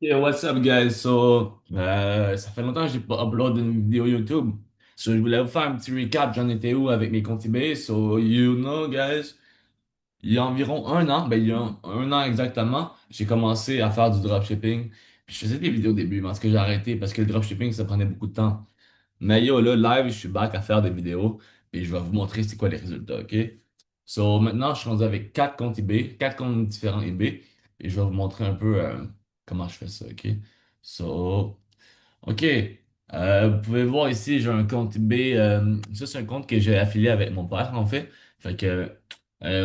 Yeah, what's up, guys? Ça fait longtemps que j'ai pas upload une vidéo YouTube. Je voulais vous faire un petit recap. J'en étais où avec mes comptes eBay? Guys, il y a environ un an, il y a un an exactement, j'ai commencé à faire du dropshipping. Puis je faisais des vidéos au début, mais ce que j'ai arrêté parce que le dropshipping, ça prenait beaucoup de temps. Mais yo, là, live, je suis back à faire des vidéos. Puis je vais vous montrer c'est quoi les résultats, OK? Maintenant, je suis rendu avec quatre comptes eBay, quatre comptes différents eBay. Et je vais vous montrer un peu comment je fais ça, OK? So, OK. Vous pouvez voir ici, j'ai un compte eBay. Ça, c'est un compte que j'ai affilié avec mon père, en fait. Fait que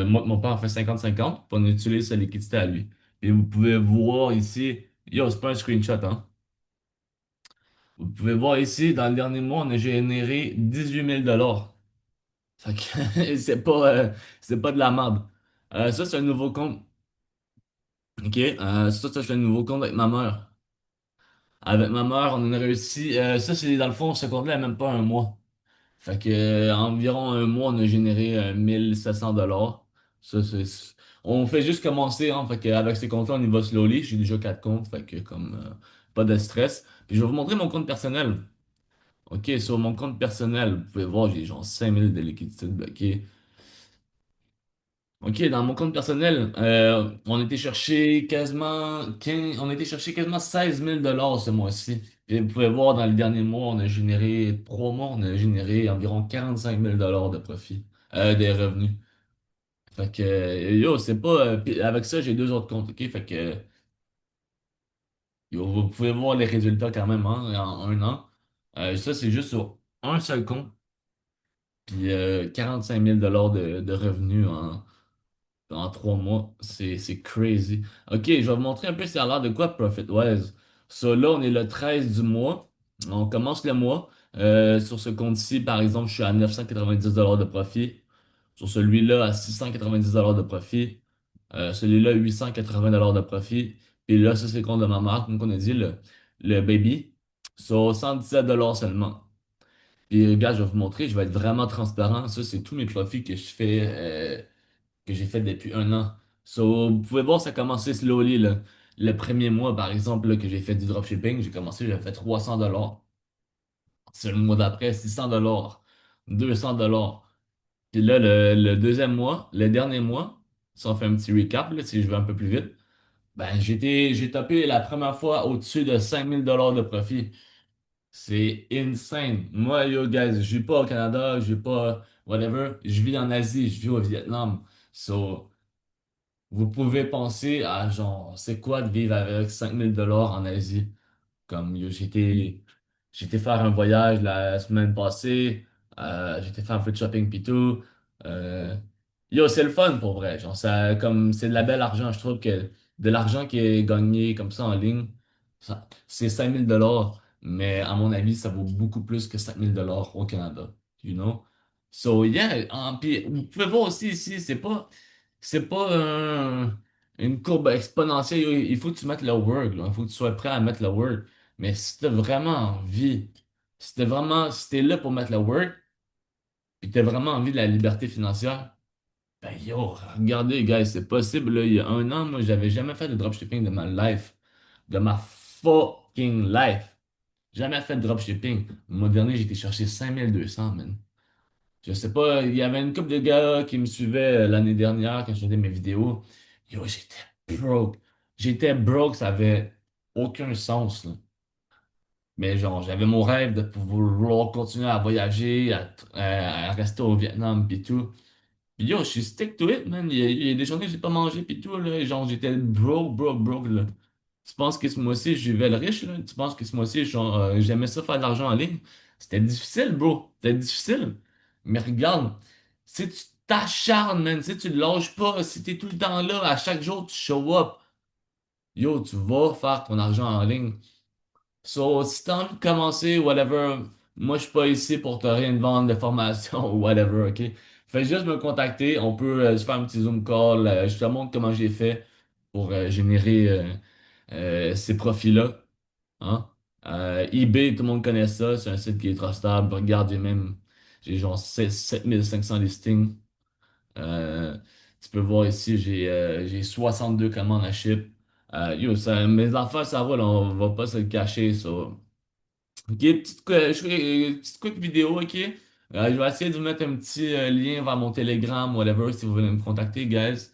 moi, mon père en fait 50-50, puis on utilise sa liquidité à lui. Et vous pouvez voir ici, yo, c'est pas un screenshot, hein? Vous pouvez voir ici, dans le dernier mois, on a généré 18 000 $. Fait que c'est pas de la merde. Ça, c'est un nouveau compte. OK? Ça, c'est un nouveau compte avec ma mère. Avec ma mère, on a réussi. Ça, c'est dans le fond, ce compte-là, il a même pas un mois. Fait que, environ un mois, on a généré 1 700 $. On fait juste commencer, hein. Fait que, avec ces comptes-là, on y va slowly. J'ai déjà quatre comptes. Fait que, pas de stress. Puis, je vais vous montrer mon compte personnel. OK, sur mon compte personnel, vous pouvez voir, j'ai genre 5 000 de liquidité bloquée. OK, dans mon compte personnel, on était chercher quasiment 15, on était chercher quasiment 16 000 $ ce mois-ci. Et vous pouvez voir, dans le dernier mois, on a généré, 3 mois, on a généré environ 45 000 $ de profit, des revenus. Fait que, yo, c'est pas, puis avec ça, j'ai deux autres comptes, OK? Fait que, yo, vous pouvez voir les résultats quand même, hein, en un an. Ça, c'est juste sur un seul compte, puis 5 000 $ de revenus en 3 mois. C'est crazy. OK, je vais vous montrer un peu ça a l'air de quoi ProfitWise. Là, on est le 13 du mois. On commence le mois. Sur ce compte-ci, par exemple, je suis à 990 $ de profit. Sur celui-là, à 690 $ de profit. Celui-là, 880 $ de profit. Puis là, ça, c'est le compte de ma marque, comme on a dit, le baby. Sur 117 $ seulement. Puis, gars, je vais vous montrer, je vais être vraiment transparent. Ça, c'est tous mes profits que je fais. Que j'ai fait depuis un an. Vous pouvez voir, ça a commencé slowly, là. Le premier mois, par exemple, là, que j'ai fait du dropshipping, j'ai commencé, j'ai fait 300 $. C'est le mois d'après, 600 $, 200 $. Puis là, le deuxième mois, le dernier mois, si on fait un petit recap, là, si je vais un peu plus vite, j'ai topé la première fois au-dessus de 5 000 $ de profit. C'est insane. Moi, yo, guys, je vis pas au Canada, je vis pas, whatever. Je vis en Asie, je vis au Vietnam. So, vous pouvez penser à genre, c'est quoi de vivre avec 5 000 $ en Asie? Comme yo, j'étais faire un voyage la semaine passée, j'étais faire un peu de shopping pis tout. Euh, Yo, c'est le fun pour vrai. Genre, ça, comme c'est de la belle argent, je trouve que de l'argent qui est gagné comme ça en ligne, c'est 5 000 $, mais à mon avis, ça vaut beaucoup plus que 5 000 $ au Canada. You know? Yeah, puis vous pouvez voir aussi ici, c'est pas une courbe exponentielle. Il faut que tu mettes le work, là. Il faut que tu sois prêt à mettre le work. Mais si t'as vraiment envie, si t'es là pour mettre le work, puis t'as vraiment envie de la liberté financière, ben yo, regardez, guys, c'est possible, là. Il y a un an, moi, j'avais jamais fait de dropshipping de ma life. De ma fucking life. Jamais fait de dropshipping. Le mois dernier, j'ai été chercher 5200, man. Je sais pas, il y avait une couple de gars qui me suivaient l'année dernière quand je faisais mes vidéos. Yo, j'étais broke. J'étais broke, ça avait aucun sens, là. Mais genre, j'avais mon rêve de pouvoir continuer à voyager, à rester au Vietnam pis tout. Pis yo, je suis stick to it, man. Il y a des journées que j'ai pas mangé pis tout, là. Genre, j'étais broke, broke, broke, là. Tu penses que ce mois-ci, je vivais le riche, là? Tu penses que ce mois-ci, genre, j'aimais ça faire de l'argent en ligne? C'était difficile, bro. C'était difficile. Mais regarde, si tu t'acharnes, man, si tu ne lâches pas, si t'es tout le temps là, à chaque jour, tu show up, yo, tu vas faire ton argent en ligne. Si t'as envie de commencer, whatever, moi, je suis pas ici pour te rien te vendre de formation ou whatever, ok? Fais juste me contacter, on peut se faire un petit Zoom call, je te montre comment j'ai fait pour générer ces profits-là. Hein? eBay, tout le monde connaît ça, c'est un site qui est trustable. Regarde, j'ai genre 7500 listings. Euh, Tu peux voir ici, j'ai 62 commandes à ship. Yo, ça, mes affaires, ça va, là, on va pas se le cacher, ça. Ok, je fais petite quick vidéo, ok? Je vais essayer de vous mettre un petit lien vers mon Telegram, whatever, si vous voulez me contacter, guys.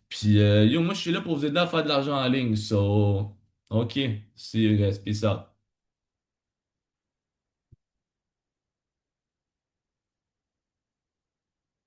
Puis, yo, moi, je suis là pour vous aider à faire de l'argent en ligne, so, ok, see you guys, peace out.